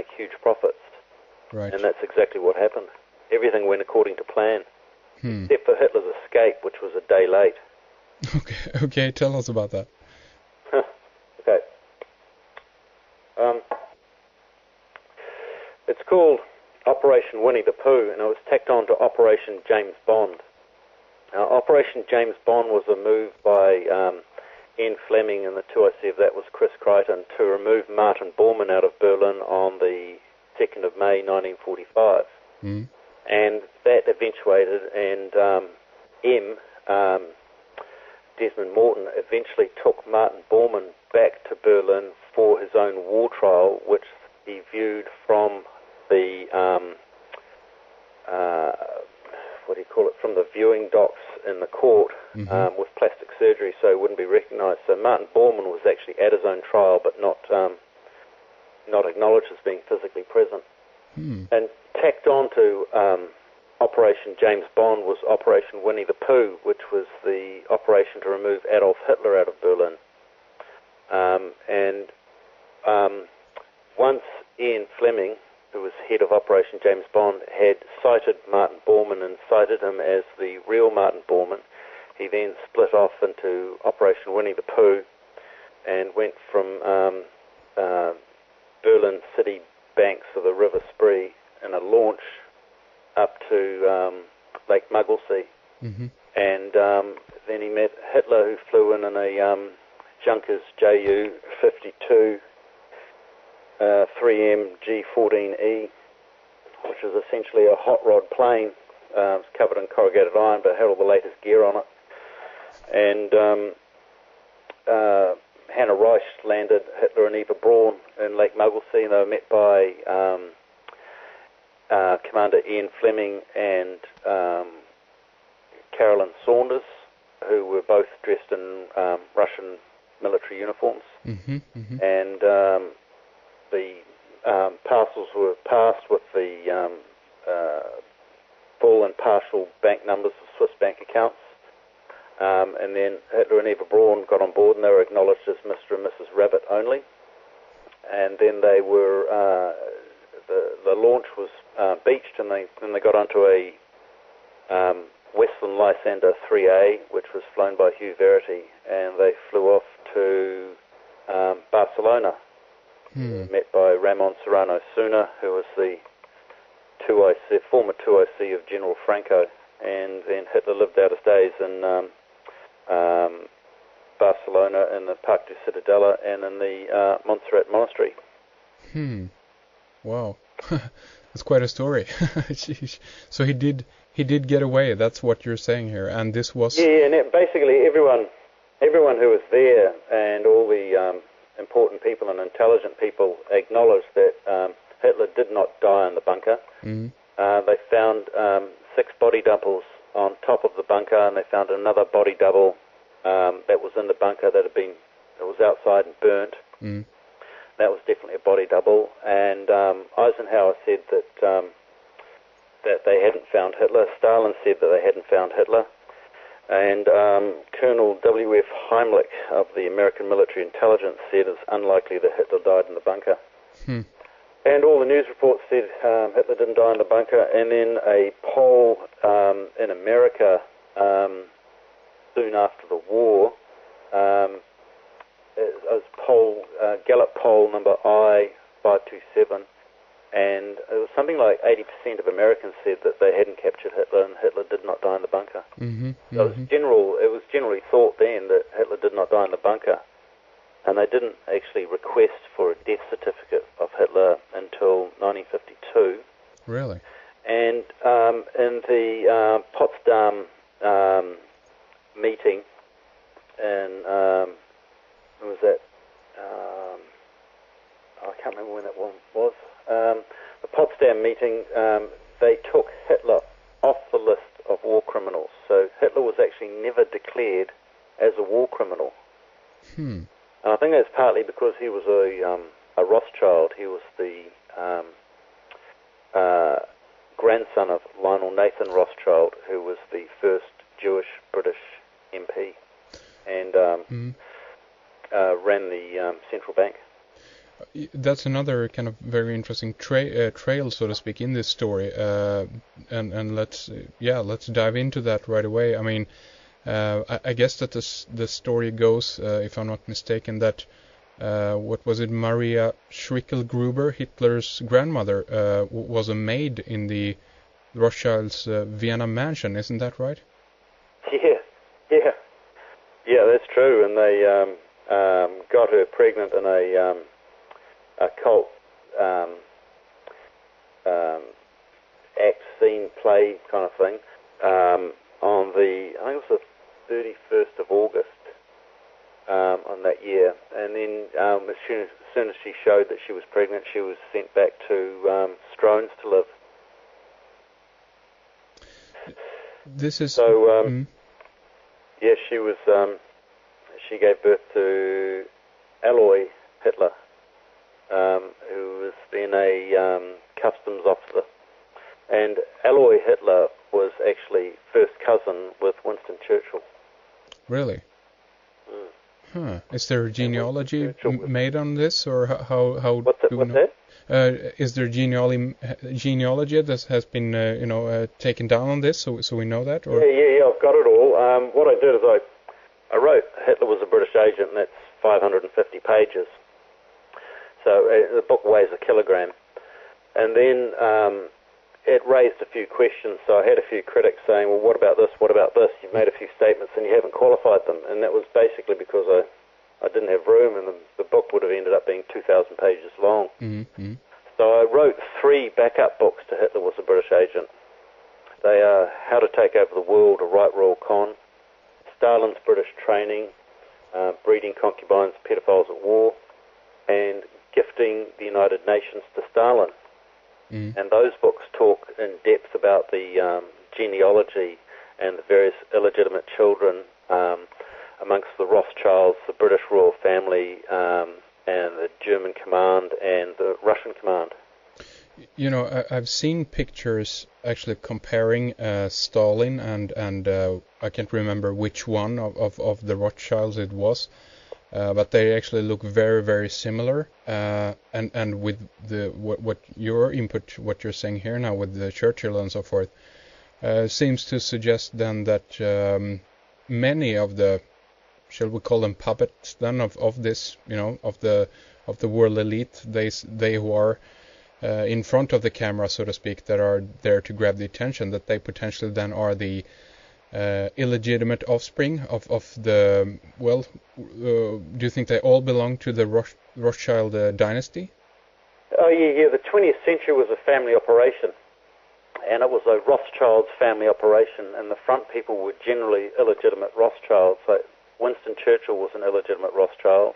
make huge profits. Right. And that's exactly what happened. Everything went according to plan, Hmm. except for Hitler's escape, which was a day late. Okay, tell us about that. Okay. It's called Operation Winnie the Pooh, and it was tacked on to Operation James Bond. Operation James Bond was a move by Ian Fleming, and the 2IC of that was Chris Crichton, to remove Martin Bormann out of Berlin on the 2nd of May 1945. Hmm. And that eventuated, and Desmond Morton eventually took Martin Bormann back to Berlin for his own war trial, which he viewed from the from the viewing docks in the court, with plastic surgery, so it wouldn't be recognised. So Martin Bormann was actually at his own trial, but not acknowledged as being physically present. And tacked on to Operation James Bond was Operation Winnie the Pooh, which was the operation to remove Adolf Hitler out of Berlin. Once Ian Fleming, who was head of Operation James Bond, had cited Martin Bormann and cited him as the real Martin Bormann, he then split off into Operation Winnie the Pooh and went from Berlin city banks of the River Spree in a launch up to Lake Mugglesea. And then he met Hitler, who flew in a Junkers Ju-52 3M G14E, which is essentially a hot rod plane. It's covered in corrugated iron, but had all the latest gear on it. And Hannah Reich landed Hitler and Eva Braun in Lake Mugglesea, and they were met by Commander Ian Fleming and Carolyn Saunders, who were both dressed in Russian military uniforms. And the parcels were passed with the full and partial bank numbers of Swiss bank accounts. And then Hitler and Eva Braun got on board, and they were acknowledged as Mr. and Mrs. Rabbit only. And then they were the launch was beached, and then they got onto a Westland Lysander 3A, which was flown by Hugh Verity, and they flew off to Barcelona. Met by Ramon Serrano Suna, who was the former 2IC of General Franco, and then Hitler lived out his days in Barcelona, in the Parc du Ciutadella, and in the Montserrat Monastery. Wow, that's quite a story. So he did get away. That's what you're saying here, and this was and basically everyone who was there and all the important people and intelligent people acknowledged that Hitler did not die in the bunker. They found 6 body doubles on top of the bunker, and they found another body double that was in the bunker that was outside and burnt. That was definitely a body double. And Eisenhower said that they hadn't found Hitler. Stalin said that they hadn't found Hitler. And Colonel W.F. Heimlich of the American Military Intelligence said it's unlikely that Hitler died in the bunker. And all the news reports said Hitler didn't die in the bunker. And then a poll in America soon after the war, it was Gallup poll number I-527, and it was something like 80% of Americans said that they hadn't captured Hitler, and Hitler did not die in the bunker. So it was generally thought then that Hitler did not die in the bunker, and they didn't actually request for a death certificate of Hitler until 1952. Really? And in the Potsdam meeting, and when was that? I can't remember when that one was. The Potsdam meeting, they took Hitler off the list of war criminals. So Hitler was actually never declared as a war criminal. And I think that's partly because he was a Rothschild. He was the grandson of Lionel Nathan Rothschild, who was the first Jewish British MP, and ran the central bank. that's another kind of very interesting trail, so to speak, in this story. And let's dive into that right away. I mean, I guess that the story goes, if I'm not mistaken, that what was it, Maria Schrickel-Gruber, Hitler's grandmother, was a maid in the Rothschilds' Vienna mansion. Isn't that right? Yeah, that's true. And they got her pregnant in a cult act, scene, play kind of thing on the, I think it was the 31st of August on that year. And then as soon as she showed that she was pregnant, she was sent back to Strones to live. This is... So, yeah, she was, she gave birth to Alois Hitler, who was then a customs officer. And Alois Hitler was actually first cousin with Winston Churchill. Really? Huh. Is there a genealogy made on this, or how what's do we know? That? Is there genealogy that has been taken down on this, so we know that? Or? Yeah, I've got it all. What I did is I wrote Hitler was a British agent, and that's 550 pages. So the book weighs a kilogram. And then it raised a few questions, so I had a few critics saying, well, what about this, what about this? You've made a few statements and you haven't qualified them. And that was basically because I didn't have room, and the book would have ended up being 2,000 pages long. Mm-hmm. So I wrote 3 backup books to Hitler was a British agent. They are How to Take Over the World, a Right Royal Con, Stalin's British Training, Breeding Concubines, Pedophiles at War, and Gifting the United Nations to Stalin. And those books talk in depth about the genealogy and the various illegitimate children amongst the Rothschilds, the British royal family, and the German command and the Russian command. You know, I've seen pictures actually comparing Stalin and I can't remember which one of the Rothschilds it was. But they actually look very, very similar, and with what your input, what you're saying here now with the Churchill and so forth, seems to suggest then that many of the, shall we call them puppets then of this, of the world elite, they who are in front of the camera, so to speak, that are there to grab the attention, that they potentially then are the illegitimate offspring of the, do you think they all belong to the Rothschild dynasty? Oh, yeah, the 20th century was a family operation, and it was a Rothschild's family operation, and the front people were generally illegitimate Rothschilds. So Winston Churchill was an illegitimate Rothschild,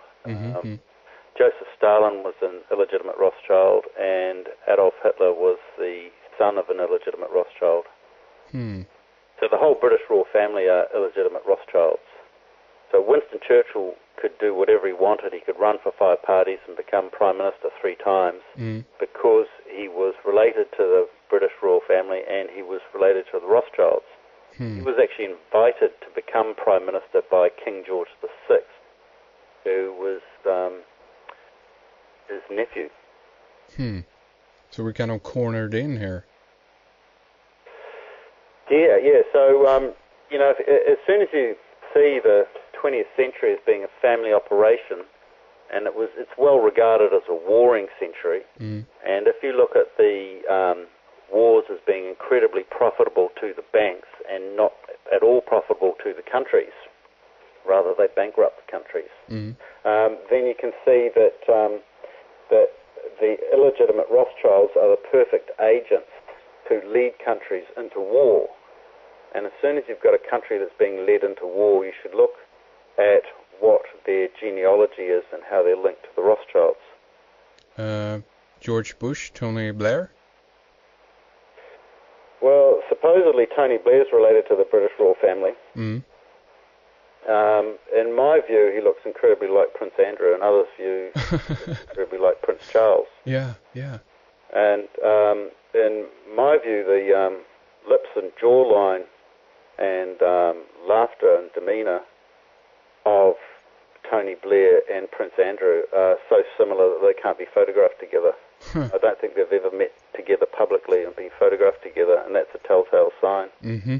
Joseph Stalin was an illegitimate Rothschild, and Adolf Hitler was the son of an illegitimate Rothschild. So the whole British royal family are illegitimate Rothschilds. So Winston Churchill could do whatever he wanted. He could run for 5 parties and become Prime Minister 3 times because he was related to the British royal family and he was related to the Rothschilds. He was actually invited to become Prime Minister by King George VI, who was his nephew. So we're kind of cornered in here. Yeah. So, as soon as you see the 20th century as being a family operation, and it's well regarded as a warring century, and if you look at the wars as being incredibly profitable to the banks and not at all profitable to the countries, rather they bankrupt the countries, then you can see that that the illegitimate Rothschilds are the perfect agents to lead countries into war. And as soon as you've got a country that's being led into war, you should look at what their genealogy is and how they're linked to the Rothschilds. George Bush, Tony Blair? Well, supposedly Tony Blair's related to the British royal family. In my view, he looks incredibly like Prince Andrew. In others' view, incredibly like Prince Charles. Yeah. And in my view, the lips and jawline and laughter and demeanour of Tony Blair and Prince Andrew are so similar that they can't be photographed together. I don't think they've ever met together publicly and been photographed together, and that's a telltale sign. Mm-hmm.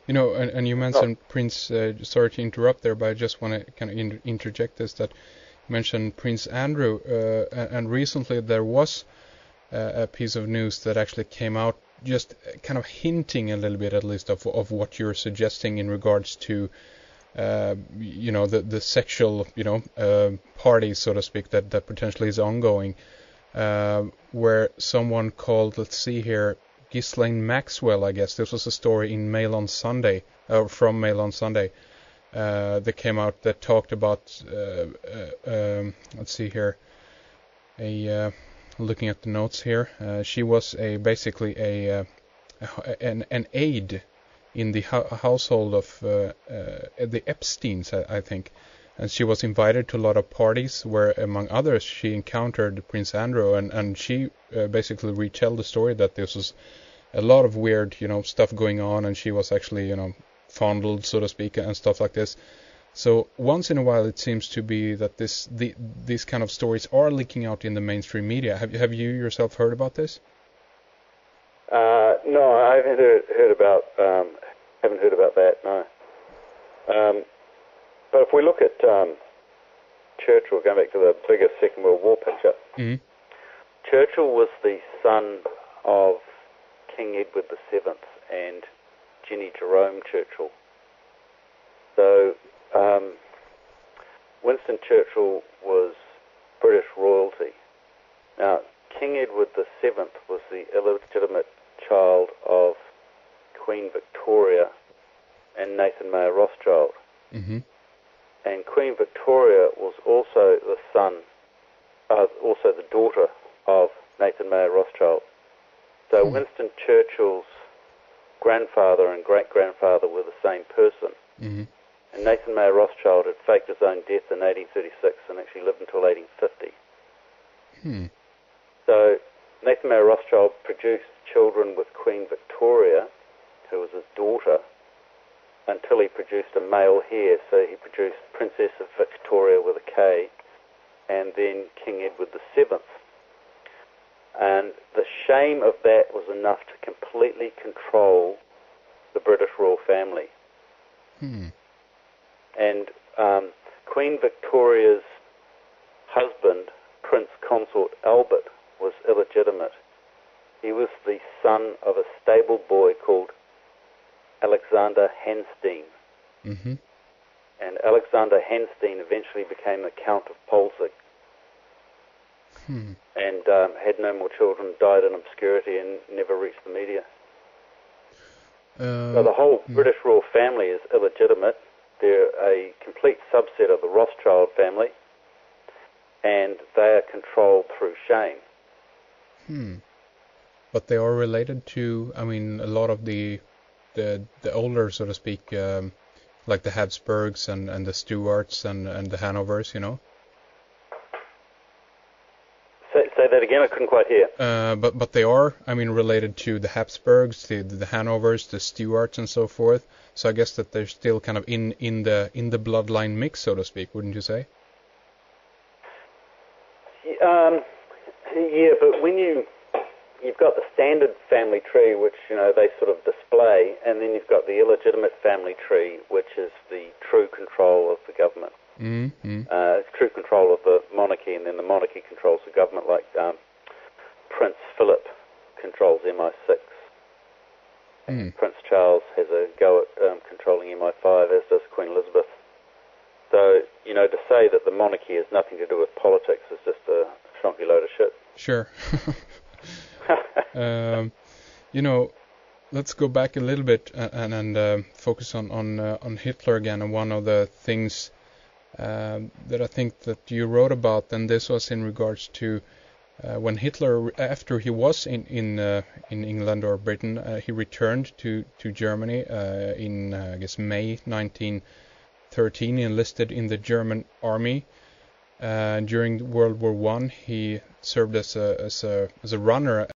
You know, and you mentioned Prince, sorry to interrupt there, but I just want to kind of interject this, that you mentioned Prince Andrew, and recently there was a piece of news that actually came out just kind of hinting a little bit, at least, of what you're suggesting in regards to, you know, the sexual, you know, party, so to speak, that potentially is ongoing, where someone called, let's see here, Ghislaine Maxwell, I guess. This was a story in Mail on Sunday, from Mail on Sunday, that came out that talked about, let's see here, looking at the notes here, she was basically an aide in the household of the Epsteins, I think. And she was invited to a lot of parties where, among others, she encountered Prince Andrew, and she basically retell the story that this was a lot of weird, you know, stuff going on, and she was actually, you know, fondled, so to speak, and stuff like this. So once in a while, it seems to be that these kind of stories are leaking out in the mainstream media. Have you yourself heard about this? No, I haven't heard about that. No. But if we look at Churchill, going back to the bigger Second World War picture, Churchill was the son of King Edward VII and Jenny Jerome Churchill. So Winston Churchill was British royalty. Now, King Edward VII was the illegitimate child of Queen Victoria and Nathan Mayer Rothschild. Mm-hmm. And Queen Victoria was also the daughter of Nathan Mayer Rothschild. So Winston Churchill's grandfather and great-grandfather were the same person. Mm-hmm. And Nathan Mayer Rothschild had faked his own death in 1836 and actually lived until 1850. So Nathan Mayer Rothschild produced children with Queen Victoria, who was his daughter, until he produced a male heir. So he produced Princess of Victoria with a K, and then King Edward VII. And the shame of that was enough to completely control the British royal family. And Queen Victoria's husband, Prince Consort Albert, was illegitimate. He was the son of a stable boy called Alexander Hanstein. Mm-hmm. And Alexander Hanstein eventually became the Count of Polsig. And had no more children, died in obscurity, and never reached the media. So the whole British royal family is illegitimate. They're a complete subset of the Rothschild family, and they are controlled through shame. But they are related to, I mean, a lot of the older, so to speak, like the Habsburgs and the Stuarts and the Hanovers, you know? Say that again, I couldn't quite hear. But they are, I mean, related to the Habsburgs, the Hanovers, the Stuarts, and so forth. So I guess that they're still kind of in the bloodline mix, so to speak, wouldn't you say? Yeah, but when you've got the standard family tree, which, you know, they sort of display, and then you've got the illegitimate family tree, which is the true control of the government. It's true control of the monarchy, and then the monarchy controls the government, like Prince Philip controls MI6. Prince Charles has a go at controlling MI5, as does Queen Elizabeth. So, you know, to say that the monarchy has nothing to do with politics is just a shonky load of shit. Sure. You know, let's go back a little bit and focus on Hitler again. And one of the things that I think that you wrote about, and this was in regards to when Hitler, after he was in England or Britain, he returned to Germany in I guess May 1913. He enlisted in the German army. During World War I, he served as a runner